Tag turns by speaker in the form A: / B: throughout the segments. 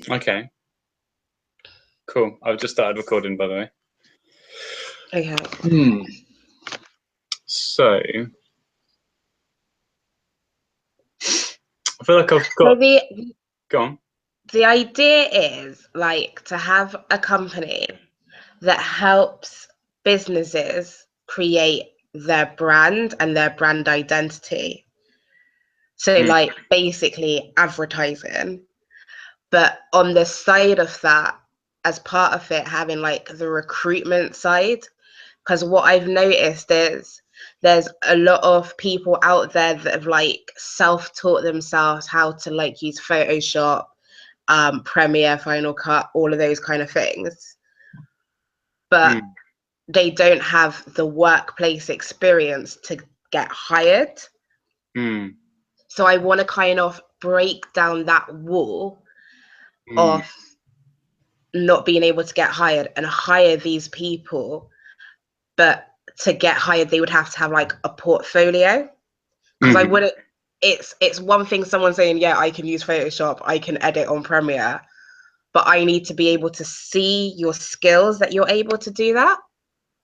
A: Okay. Cool. I've just started recording, by the way.
B: Okay.
A: So I feel like I've got. Go on.
B: The idea is like to have a company that helps businesses create their brand and their brand identity. So like basically advertising. But on the side of that, as part of it, having like the recruitment side, because what I've noticed is there's a lot of people out there that have like self-taught themselves how to like use Photoshop, Premiere, Final Cut, all of those kind of things. But they don't have the workplace experience to get hired. So I want to kind of break down that wall of not being able to get hired and hire these people. But to get hired, they would have to have like a portfolio. Because I wouldn't, it's one thing someone saying, yeah, I can use Photoshop, I can edit on Premiere, but I need to be able to see your skills that you're able to do that.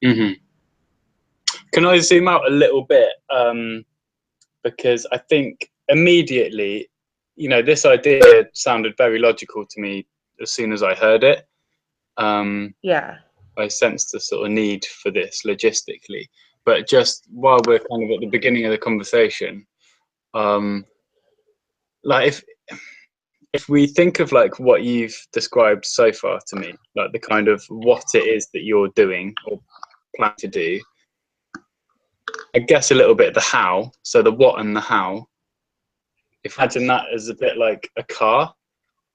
A: Can I zoom out a little bit? Because I think immediately, this idea sounded very logical to me as soon as I heard it.
B: Yeah.
A: I sensed the sort of need for this logistically. But just while we're kind of at the beginning of the conversation, like if we think of like what you've described so far to me, like the kind of what it is that you're doing or plan to do, I guess a little bit the how. So the what and the how. If imagine that as a bit like a car,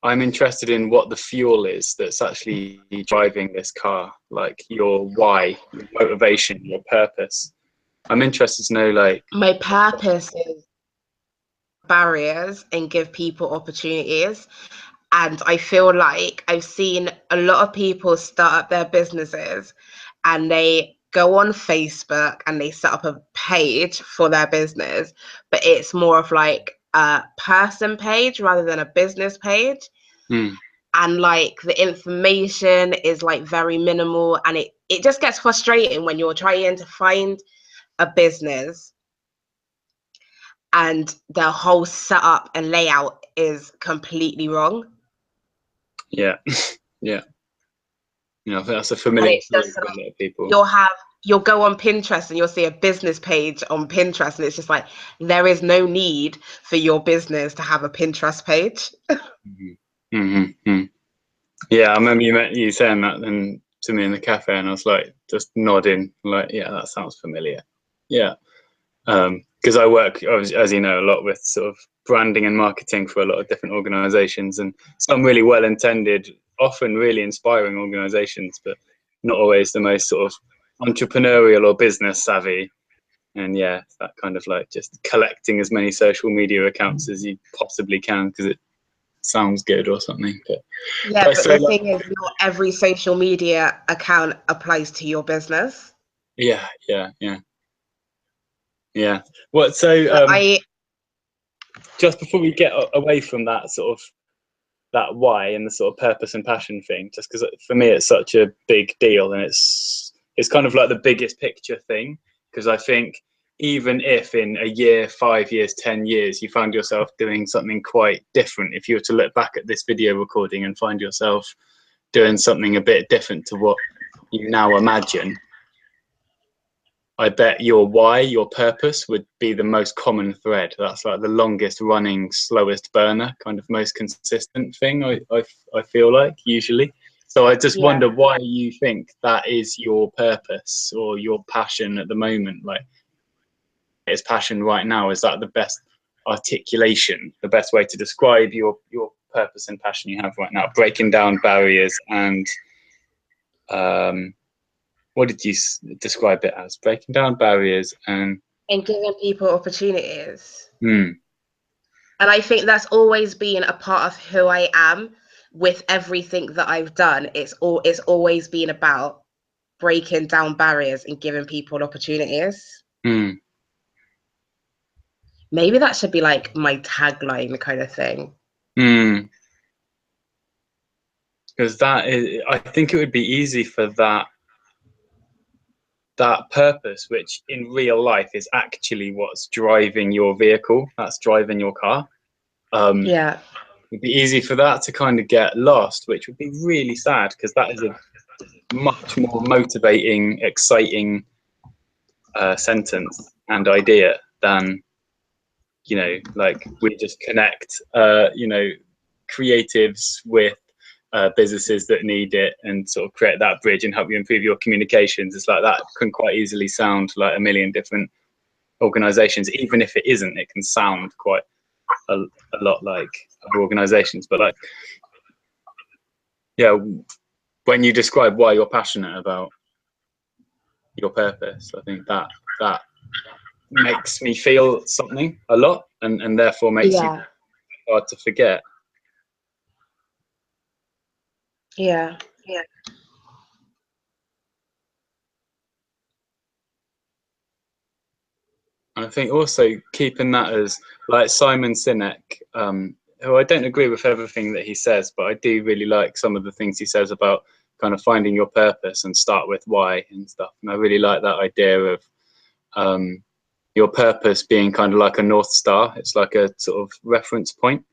A: I'm interested in what the fuel is that's actually driving this car, like your why, your motivation, your purpose. I'm interested to know, like,
B: my purpose is barriers and give people opportunities. And I feel like I've seen a lot of people start up their businesses and they go on Facebook and they set up a page for their business, but it's more of like a person page rather than a business page. And like the information is like very minimal, and it just gets frustrating when you're trying to find a business and the whole setup and layout is completely wrong.
A: yeah. Yeah, I think that's a familiar feeling for a lot of people.
B: You'll go on Pinterest and you'll see a business page on Pinterest, and it's just like there is no need for your business to have a Pinterest page.
A: Yeah, I remember you saying that then to me in the cafe, and I was like just nodding, like, yeah, that sounds familiar. Yeah, because I work, as you know, a lot with sort of branding and marketing for a lot of different organizations, and some really well-intended, often really inspiring organizations, but not always the most sort of entrepreneurial or business savvy. And yeah, that kind of like just collecting as many social media accounts as you possibly can because it sounds good or something. But
B: the thing is, not every social media account applies to your business.
A: Yeah. What? So just before we get away from that sort of that why and the sort of purpose and passion thing, just because for me it's such a big deal, and it's kind of like the biggest picture thing, because I think even if in a year, 5 years, 10 years you find yourself doing something quite different, if you were to look back at this video recording and find yourself doing something a bit different to what you now imagine, I bet your why, your purpose, would be the most common thread. That's like the longest running, slowest burner, kind of most consistent thing, I feel like, usually. So I just wonder why you think that is your purpose or your passion at the moment. Like, is passion right now, is that the best articulation, the best way to describe your purpose and passion you have right now? Breaking down barriers and what did you describe it as? Breaking down barriers and
B: giving people opportunities. And I think that's always been a part of who I am. With everything that I've done, it's always been about breaking down barriers and giving people opportunities. Maybe that should be like my tagline kind of thing.
A: because I think it would be easy for that purpose, which in real life is actually what's driving your vehicle, that's driving your car.
B: Yeah.
A: It'd be easy for that to kind of get lost, which would be really sad, because that is a much more motivating, exciting sentence and idea than, you know, like we just connect, you know, creatives with businesses that need it and sort of create that bridge and help you improve your communications. It's like that can quite easily sound like a million different organizations. Even if it isn't, it can sound quite a lot like other organizations. But like, yeah, when you describe why you're passionate about your purpose, I think that makes me feel something a lot, and therefore makes you hard to forget.
B: Yeah.
A: And I think also keeping that as, like Simon Sinek, who I don't agree with everything that he says, but I do really like some of the things he says about kind of finding your purpose and start with why and stuff. And I really like that idea of your purpose being kind of like a North Star. It's like a sort of reference point,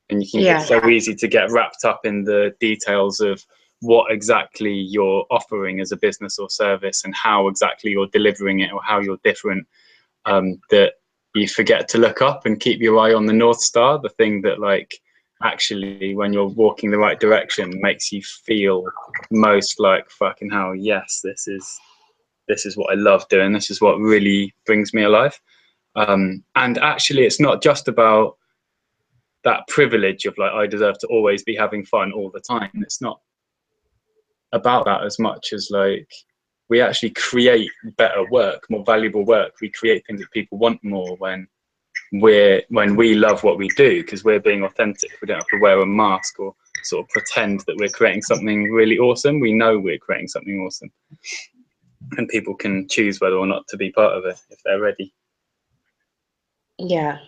A: and you can get so easy to get wrapped up in the details of what exactly you're offering as a business or service and how exactly you're delivering it or how you're different, that you forget to look up and keep your eye on the North Star, the thing that like actually when you're walking the right direction makes you feel most like fucking hell, yes, this is what I love doing, this is what really brings me alive. And actually it's not just about that privilege of like I deserve to always be having fun all the time. It's not about that as much as like we actually create better work, more valuable work. We create things that people want more when we love what we do, because we're being authentic. We don't have to wear a mask or sort of pretend that we're creating something really awesome. We know we're creating something awesome, and people can choose whether or not to be part of it if they're ready.
B: Yeah.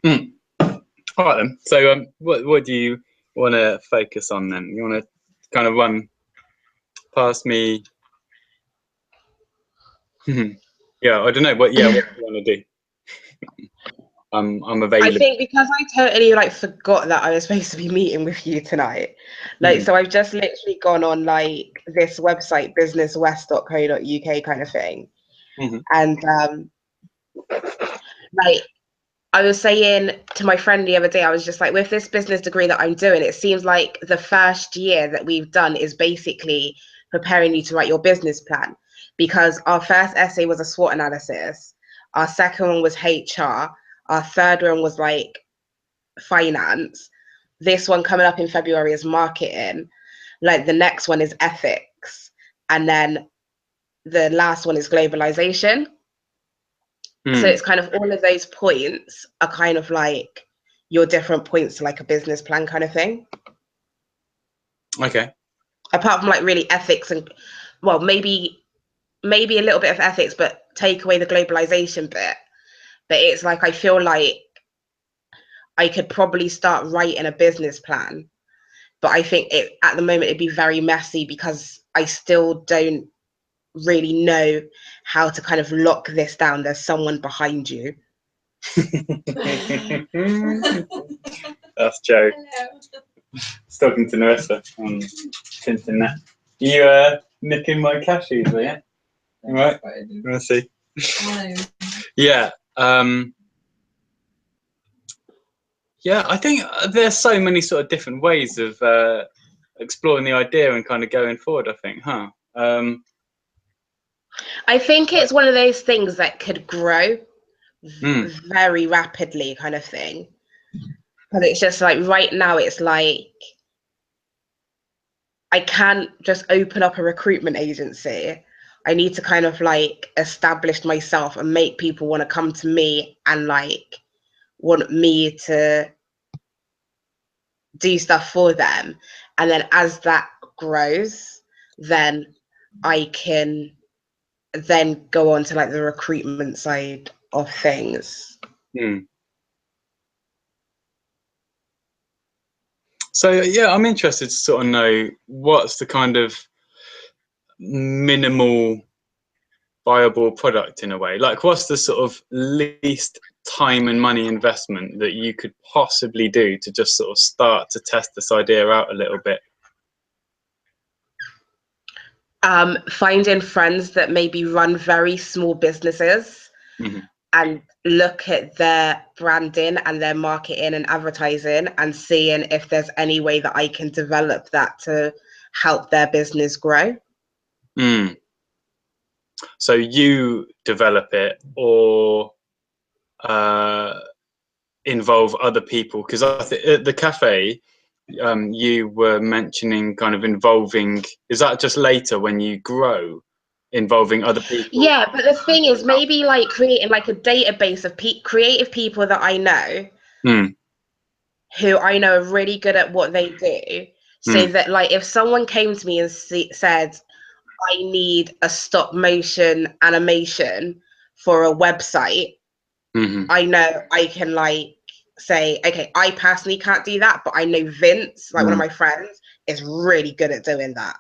A: All right then. So what do you want to focus on then? You want to kind of run past me? Yeah, I don't know. What do you want to do? I'm available.
B: I think because I totally like forgot that I was supposed to be meeting with you tonight. Like, so I've just literally gone on like this website, businesswest.co.uk kind of thing. And like I was saying to my friend the other day, I was just like, with this business degree that I'm doing, it seems like the first year that we've done is basically preparing you to write your business plan, because our first essay was a SWOT analysis. Our second one was HR. Our third one was like finance. This one coming up in February is marketing. Like the next one is ethics. And then the last one is globalization. So it's kind of all of those points are kind of like your different points to like a business plan kind of thing.
A: Okay.
B: Apart from like really ethics and, well, maybe a little bit of ethics, but take away the globalization bit. But it's like I feel like I could probably start writing a business plan, but I think at the moment it'd be very messy because I still don't really know how to kind of lock this down. There's someone behind you.
A: That's Joe. Talking to Narraser on internet. You nicking my cashews, are you? All right. Let's see. Yeah. Yeah, I think there's so many sort of different ways of exploring the idea and kind of going forward, I think, huh?
B: I think it's one of those things that could grow very rapidly kind of thing. But it's just like right now it's like I can't just open up a recruitment agency. I need to kind of like establish myself and make people want to come to me and like want me to do stuff for them. And then as that grows, then I can then go on to like the recruitment side of things.
A: So yeah, I'm interested to sort of know what's the kind of minimal viable product in a way. Like, what's the sort of least time and money investment that you could possibly do to just sort of start to test this idea out a little bit?
B: Finding friends that maybe run very small businesses and look at their branding and their marketing and advertising and seeing if there's any way that I can develop that to help their business grow.
A: So you develop it, or involve other people? Because I think at the cafe, you were mentioning kind of involving, is that just later when you grow, involving other people?
B: Yeah, but the thing is, maybe like creating like a database of creative people that I know, who I know are really good at what they do, so that like if someone came to me and said, I need a stop motion animation for a website, I know I can like say, okay, I personally can't do that, but I know Vince, like one of my friends, is really good at doing that.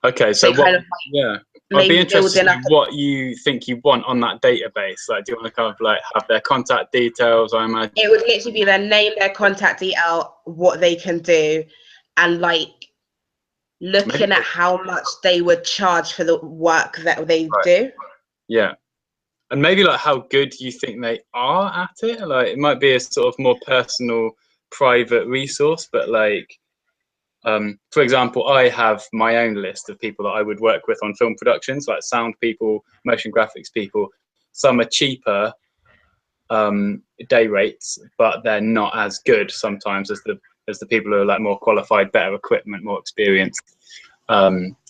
A: Okay, so what, kind of like, I'd be interested in what you think you want on that database. Like, do you want to kind of like have their contact details? I imagine
B: it would literally be their name, their contact detail, what they can do, and like looking at how much they would charge for the work that they do.
A: Yeah. And maybe like how good you think they are at it. Like, it might be a sort of more personal, private resource, but like, for example, I have my own list of people that I would work with on film productions, like sound people, motion graphics people. Some are cheaper day rates, but they're not as good sometimes as the people who are like more qualified, better equipment, more experienced.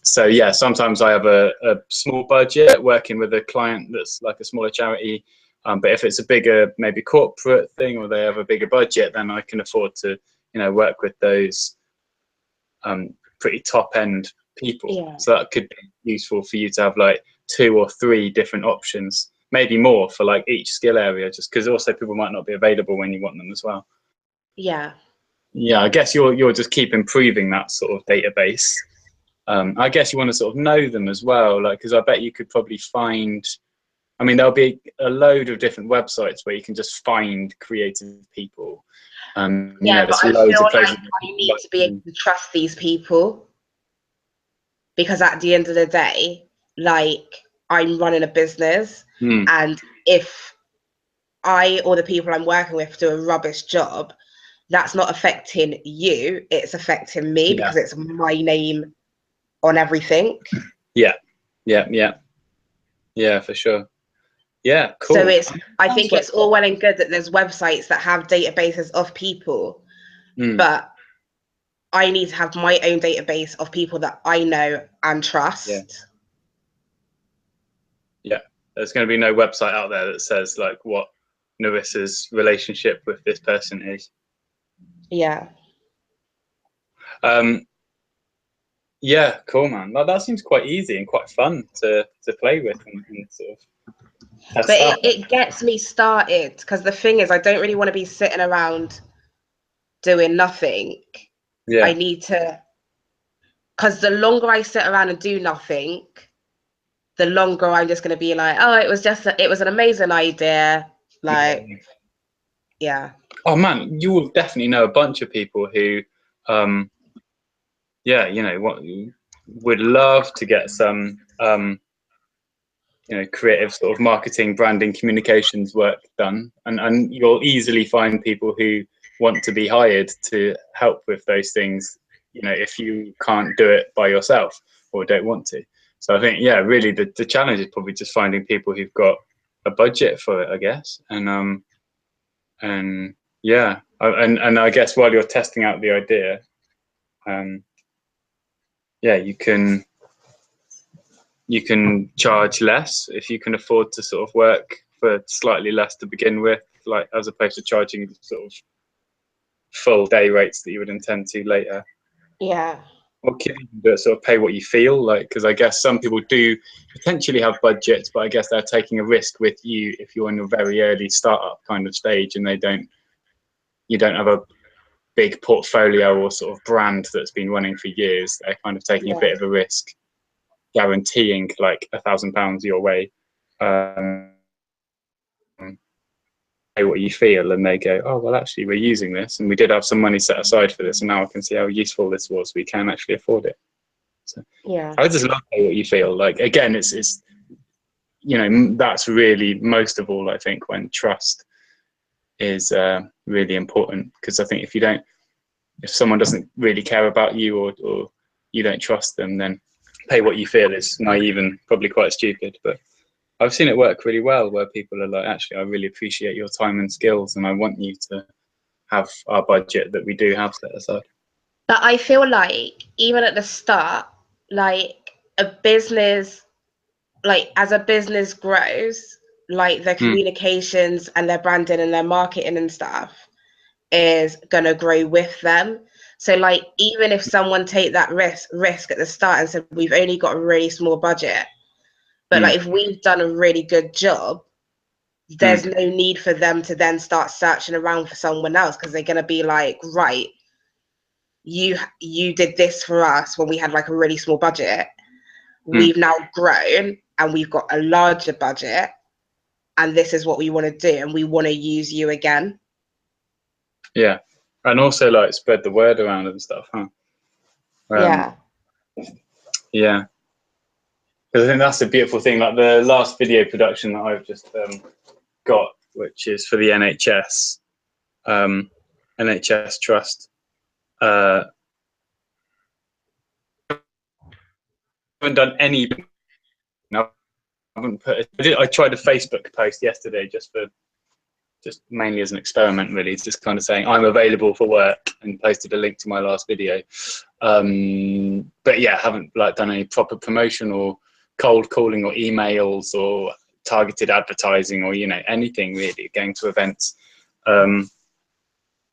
A: So yeah, sometimes I have a small budget working with a client that's like a smaller charity. But if it's a bigger, maybe corporate thing, or they have a bigger budget, then I can afford to, work with those pretty top end people. Yeah. So that could be useful for you to have like 2 or 3 different options, maybe more for like each skill area, just because also people might not be available when you want them as well.
B: Yeah.
A: Yeah, I guess you'll just keep improving that sort of database. I guess you want to sort of know them as well, like, because I bet you could probably find, I mean, there'll be a load of different websites where you can just find creative people.
B: Yeah, but I feel like I need to be able to trust these people, because at the end of the day, like, I'm running a business, and if I or the people I'm working with do a rubbish job, that's not affecting you, it's affecting me, because it's my name on everything.
A: Yeah, for sure. Yeah, cool.
B: So I think it's all well and good that there's websites that have databases of people, but I need to have my own database of people that I know and trust.
A: Yeah. There's going to be no website out there that says like what Narissa's relationship with this person is.
B: Yeah.
A: Yeah, cool, man. That seems quite easy and quite fun to play with and sort of test
B: but
A: out.
B: It gets me started, because the thing is, I don't really want to be sitting around doing nothing.
A: Yeah.
B: I need to, because the longer I sit around and do nothing, the longer I'm just going to be like, oh, it was an amazing idea. Like, yeah.
A: Oh man, you will definitely know a bunch of people who, what would love to get some, creative sort of marketing, branding, communications work done, and you'll easily find people who want to be hired to help with those things, if you can't do it by yourself or don't want to. So I think, yeah, really the challenge is probably just finding people who've got a budget for it, I guess. And yeah, and I guess while you're testing out the idea, yeah, you can charge less if you can afford to sort of work for slightly less to begin with, like, as opposed to charging sort of full day rates that you would intend to later.
B: Yeah.
A: Or can you do it, sort of pay what you feel like? Because I guess some people do potentially have budgets, but I guess they're taking a risk with you if you're in a very early startup kind of stage and you don't have big portfolio or sort of brand that's been running for years. They're kind of taking a bit of a risk, guaranteeing like £1,000 your way. What you feel, and they go, oh well, actually we're using this and we did have some money set aside for this, and now I can see how useful this was, we can actually afford it. So I just love what you feel. Like, again, it's you know, that's really most of all, I think, when trust is really important, because I think if someone doesn't really care about you, or you don't trust them, then pay what you feel is naive and probably quite stupid. But I've seen it work really well, where people are like, actually, I really appreciate your time and skills, and I want you to have our budget that we do have set aside.
B: But I feel like even at the start, like a business, like as a business grows, like their communications and their branding and their marketing and stuff is gonna grow with them. So like, even if someone take that risk at the start and said, we've only got a really small budget, but like if we've done a really good job, there's no need for them to then start searching around for someone else, because they're going to be like, right, you did this for us when we had like a really small budget. We've now grown and we've got a larger budget, and this is what we want to do, and we want to use you again.
A: Yeah, and also like spread the word around and stuff, huh? Yeah. Because I think that's a beautiful thing. Like the last video production that I've just got, which is for the NHS, NHS Trust. I haven't done any. No, I haven't put. I tried a Facebook post yesterday just mainly as an experiment, really. It's just kind of saying I'm available for work, and posted a link to my last video. But yeah, haven't like done any proper promotion or cold calling or emails or targeted advertising or, you know, anything really, going to events. I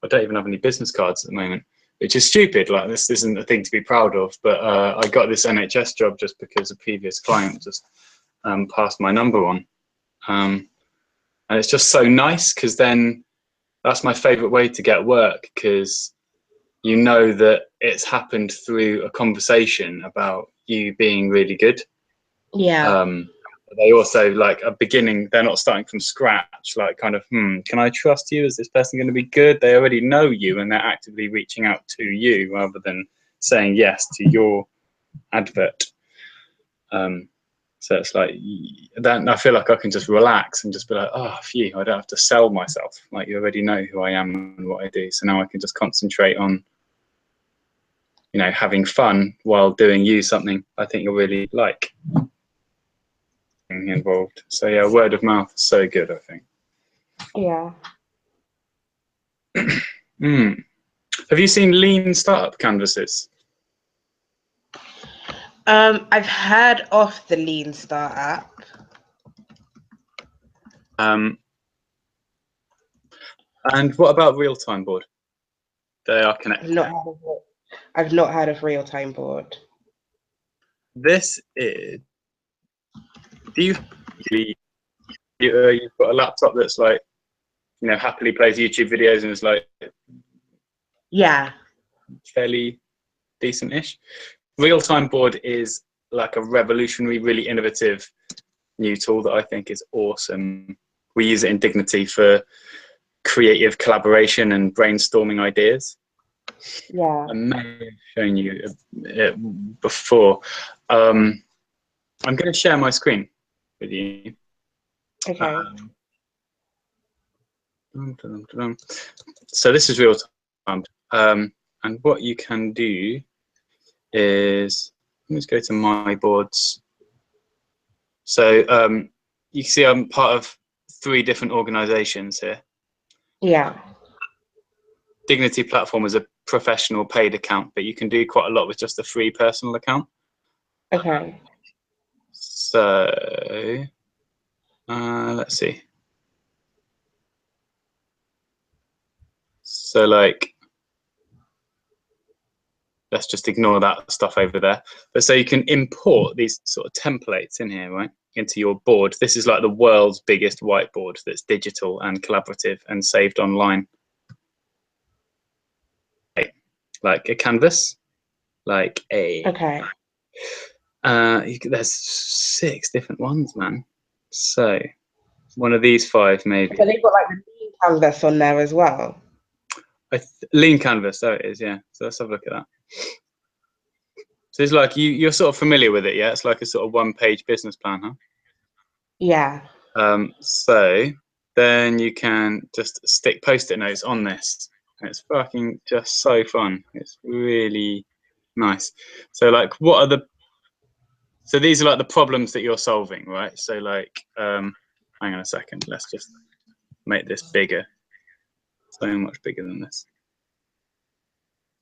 A: don't even have any business cards at the moment, which is stupid. Like, this isn't a thing to be proud of, but I got this NHS job just because a previous client just passed my number on. And it's just so nice, because then that's my favorite way to get work, because you know that it's happened through a conversation about you being really good. They also like a beginning, they're not starting from scratch, like kind of, can I trust you? Is this person going to be good? They already know you, and they're actively reaching out to you rather than saying yes to your advert. So it's like, then I feel like I can just relax and just be like, oh, phew, I don't have to sell myself. Like, you already know who I am and what I do. So now I can just concentrate on, you know, having fun while doing you something I think you'll really like involved. So yeah, word of mouth is so good, I think.
B: Yeah.
A: Have you seen lean startup canvases?
B: I've heard of the lean startup.
A: And what about Realtime Board? They are connected.
B: I've not heard of Realtime Board.
A: This is, you've got a laptop that's like, you know, happily plays YouTube videos and is like,
B: yeah,
A: fairly decent-ish. Realtime Board is like a revolutionary, really innovative new tool that I think is awesome. We use it in Dignity for creative collaboration and brainstorming ideas.
B: Yeah.
A: I may have shown you it before. I'm going to share my screen with you.
B: Okay.
A: So this is Realtime. And what you can do is, let's go to my boards. So you can see I'm part of 3 different organizations here.
B: Yeah.
A: Dignity Platform is a professional paid account, but you can do quite a lot with just a free personal account.
B: Okay.
A: So let's see. So like, let's just ignore that stuff over there. But so you can import these sort of templates in here, right, into your board. This is like the world's biggest whiteboard that's digital and collaborative and saved online. like a canvas, like a.
B: Okay.
A: There's 6 different ones, man. So one of these 5 maybe.
B: But they've got like the lean canvas on there as well.
A: Lean canvas, there it is. Yeah. So let's have a look at that. So it's like you're sort of familiar with it, yeah? It's like a sort of 1-page business plan, huh?
B: Yeah.
A: So then you can just stick Post-it notes on this. And it's fucking just so fun. It's really nice. So like, so these are like the problems that you're solving, right? So like, hang on a second. Let's just make this bigger. So much bigger than this.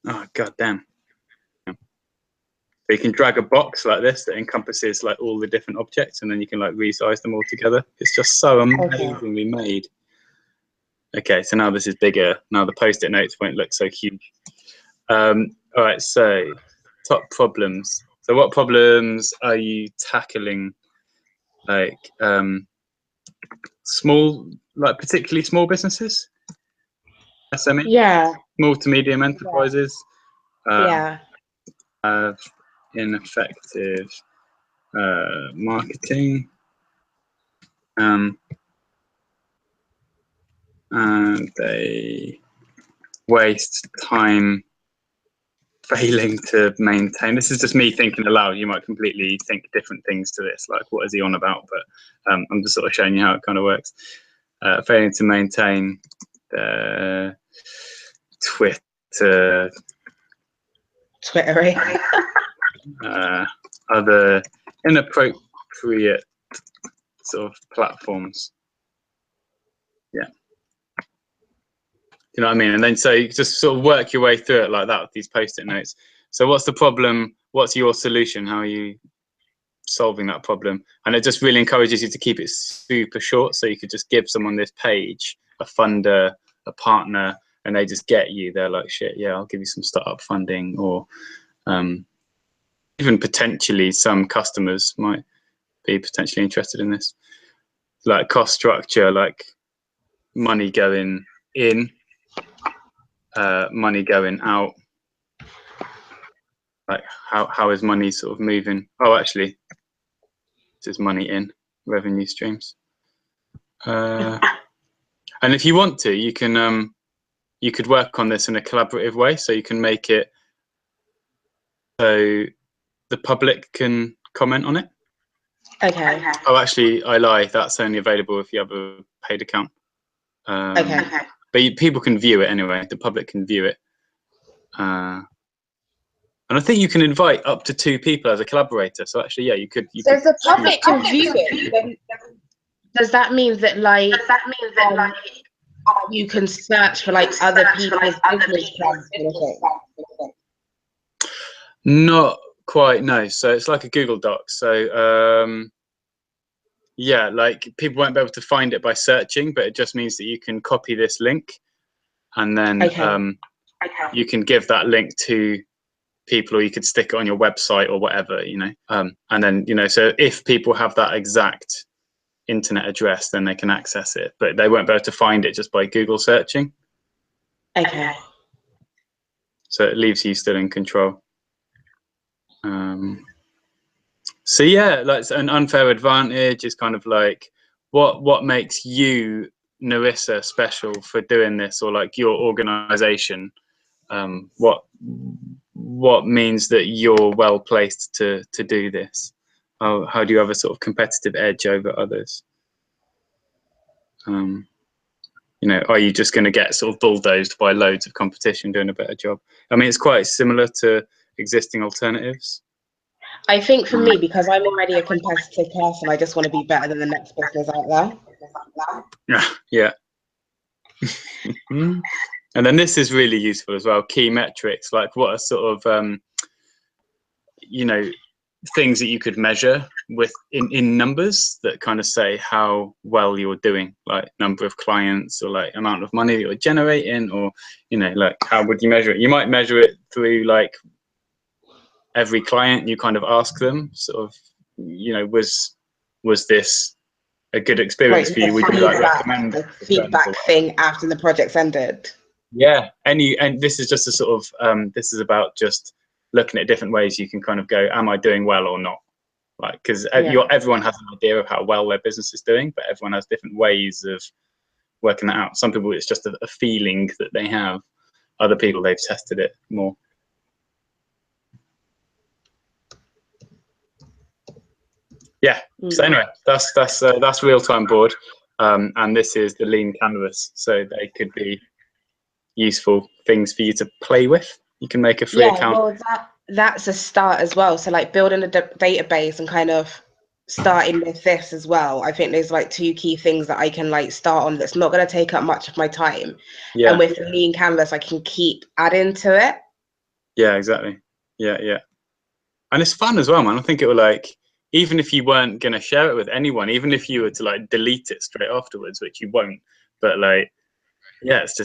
A: Oh, god damn. So you can drag a box like this that encompasses like all the different objects, and then you can like resize them all together. It's just so amazingly made. Okay, so now this is bigger. Now the Post-it notes won't look so huge. All right, so top problems. So what problems are you tackling? Like small, like particularly small businesses? SME?
B: Yeah.
A: Small to medium enterprises?
B: Yeah.
A: Have ineffective marketing, and they waste time failing to maintain. This is just me thinking aloud. You might completely think different things to this, like what is he on about? But I'm just sort of showing you how it kind of works. Failing to maintain the
B: Twittering.
A: Other inappropriate sort of platforms. Yeah. You know what I mean? And then so you just sort of work your way through it like that with these Post-it notes. So what's the problem? What's your solution? How are you solving that problem? And it just really encourages you to keep it super short. So you could just give someone this page, a funder, a partner, and they just get you. They're like, shit, yeah, I'll give you some startup funding, or even potentially some customers might be potentially interested in this. Like cost structure, like money going in, money going out. Like how is money sort of moving? Oh, actually, this is money in, revenue streams. And if you want to, you could work on this in a collaborative way. So you can make it so the public can comment on it.
B: Okay.
A: Oh, actually, I lie. That's only available if you have a paid account.
B: Okay.
A: But people can view it anyway. The public can view it. And I think you can invite up to 2 people as a collaborator. So actually, yeah, you could.
B: So if the public can view it, then does that mean that like you can search for like other people's business plans?
A: Not quite, no. So it's like a Google Doc. So yeah, like people won't be able to find it by searching, but it just means that you can copy this link, and then you can give that link to people, or you could stick it on your website or whatever, you know. And then, you know, so if people have that exact internet address, then they can access it, but they won't be able to find it just by Google searching.
B: Okay.
A: So it leaves you still in control. So yeah, like an unfair advantage is kind of like what makes you, Narraser, special for doing this, or like your organization. What means that you're well placed to do this? How do you have a sort of competitive edge over others? You know, are you just going to get sort of bulldozed by loads of competition doing a better job? I mean, it's quite similar to existing alternatives.
B: I think for me, because I'm already a competitive person, I just want to be better than the next business out
A: there. Yeah. And then this is really useful as well. Key metrics, like what are sort of, you know, things that you could measure with in numbers that kind of say how well you're doing, like number of clients, or like amount of money that you're generating, or, you know, like how would you measure it? You might measure it through like every client you kind of ask them, sort of, you know, was this a good experience for you? Would you like recommend
B: the feedback thing after the project's ended?
A: Yeah, and this is just a sort of this is about just looking at different ways you can kind of go, am I doing well or not? Like, because everyone has an idea of how well their business is doing, but everyone has different ways of working that out. Some people it's just a feeling that they have. Other people they've tested it more. Yeah. So anyway, that's Realtime Board, and this is the lean canvas. So they could be useful things for you to play with. You can make a free account.
B: Well, that's a start as well. So like building a database and kind of starting with this as well. I think there's like 2 key things that I can like start on that's not going to take up much of my time.
A: Yeah.
B: And with the lean canvas, I can keep adding to it.
A: Yeah, exactly. Yeah. And it's fun as well, man. I think it will, like, even if you weren't going to share it with anyone, even if you were to like delete it straight afterwards, which you won't, but like, yeah, it's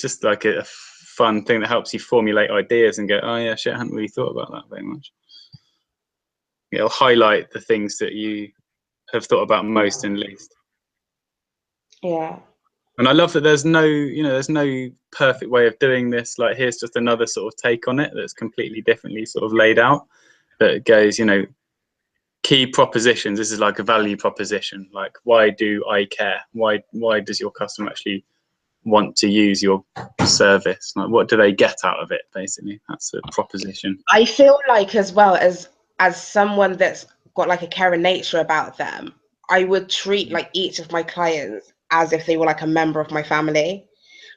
A: just like a fun thing that helps you formulate ideas and go, oh yeah, shit, I hadn't really thought about that very much. It'll highlight the things that you have thought about most and least.
B: Yeah.
A: And I love that there's no perfect way of doing this. Like, here's just another sort of take on it that's completely differently sort of laid out, that goes, key propositions. This is like a value proposition. Like, why do I care? Why does your customer actually want to use your service? Like, what do they get out of it? Basically, that's a proposition.
B: I feel like, as well, as someone that's got like a caring nature about them, I would treat like each of my clients as if they were like a member of my family.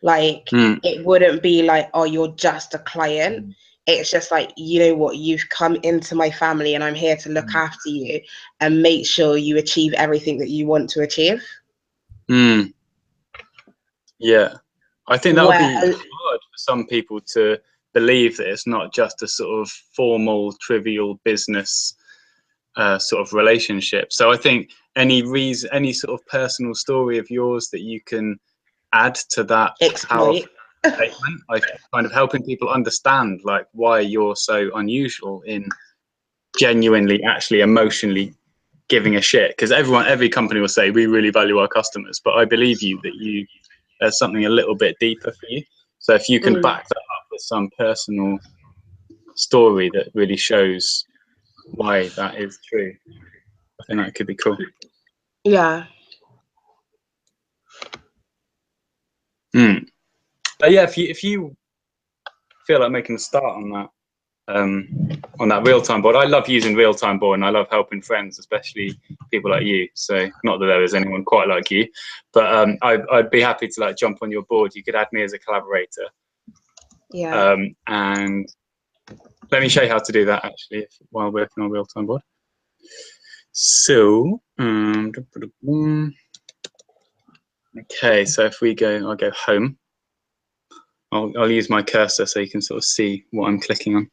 B: Like, it wouldn't be like, oh, you're just a client. It's just like, you know what, you've come into my family and I'm here to look after you and make sure you achieve everything that you want to achieve.
A: Yeah, I think that would be hard for some people to believe that it's not just a sort of formal, trivial business sort of relationship. So I think any sort of personal story of yours that you can add to that powerful statement, like kind of helping people understand like why you're so unusual in genuinely, actually, emotionally giving a shit. Because every company will say we really value our customers, but I believe you that there's something a little bit deeper for you. So if you can back that up with some personal story that really shows why that is true, I think that could be cool.
B: Yeah.
A: But yeah, if you feel like making a start on that Realtime Board, I love using Realtime Board and I love helping friends, especially people like you. So not that there is anyone quite like you, but I'd be happy to like jump on your board. You could add me as a collaborator.
B: Yeah.
A: And let me show you how to do that actually while working on Realtime Board. So okay, so if we go, I'll go home. I'll use my cursor so you can sort of see what I'm clicking on.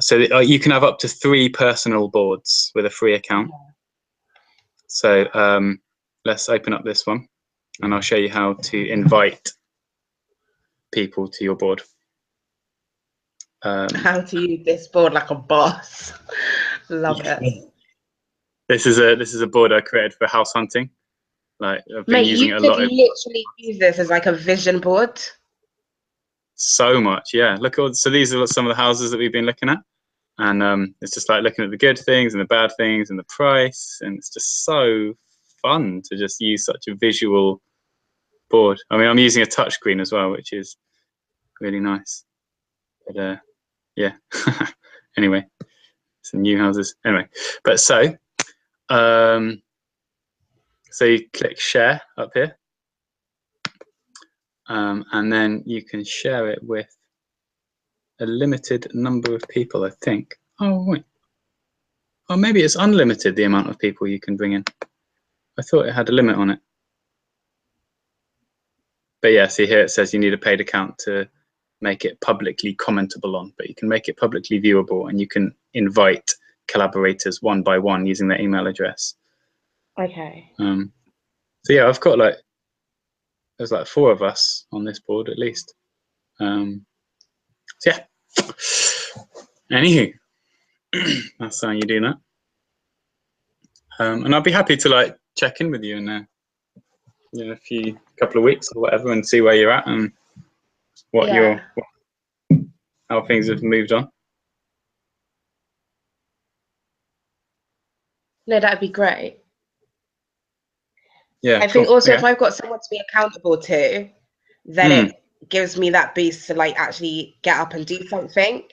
A: So you can have up to 3 personal boards with a free account. So let's open up this one and I'll show you how to invite people to your board.
B: How to use this board like a boss. Love it.
A: This is a board I created for house hunting. Like, I've been using it a lot.
B: You could literally use this as like a vision board.
A: So much, yeah. Look, so these are some of the houses that we've been looking at, and it's just like looking at the good things and the bad things and the price, and it's just so fun to just use such a visual board. I mean, I'm using a touchscreen as well, which is really nice. But yeah. Anyway, some new houses. Anyway, but so you click share up here, and then you can share it with a limited number of people, I think. Oh wait. Oh, maybe it's unlimited, the amount of people you can bring in. I thought it had a limit on it. But yeah, see here it says you need a paid account to make it publicly commentable on, but you can make it publicly viewable and you can invite collaborators one by one using their email address.
B: Okay.
A: So yeah, I've got there's like 4 of us on this board at least. So yeah. Anywho, that's how you do that. And I'd be happy to like check in with you and in a couple of weeks or whatever, and see where you're at and how things have moved on.
B: No, that'd be great.
A: Yeah,
B: I think also if I've got someone to be accountable to, then it gives me that boost to like actually get up and do something.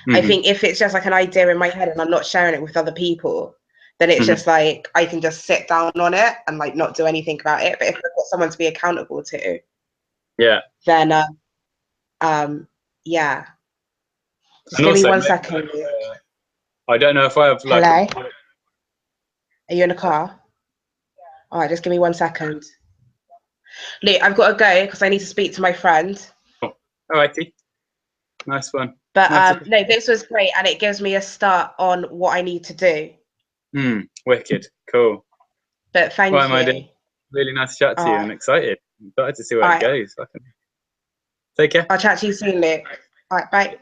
B: I think if it's just like an idea in my head and I'm not sharing it with other people, then it's just like I can just sit down on it and like not do anything about it. But if I've got someone to be accountable to, then yeah. Just
A: and
B: give
A: also,
B: me 1 second.
A: I don't know if I have like.
B: Hello? Are you in a car? All right, just give me 1 second. Luke, I've got to go because I need to speak to my friend.
A: All righty. Nice one.
B: But no, this was great, and it gives me a start on what I need to do.
A: Wicked. Cool.
B: But thank you.
A: My dear. Really nice to chat to you. I'm excited. I'm excited to see where it goes. Take care.
B: I'll chat to you soon, Luke. All right, bye.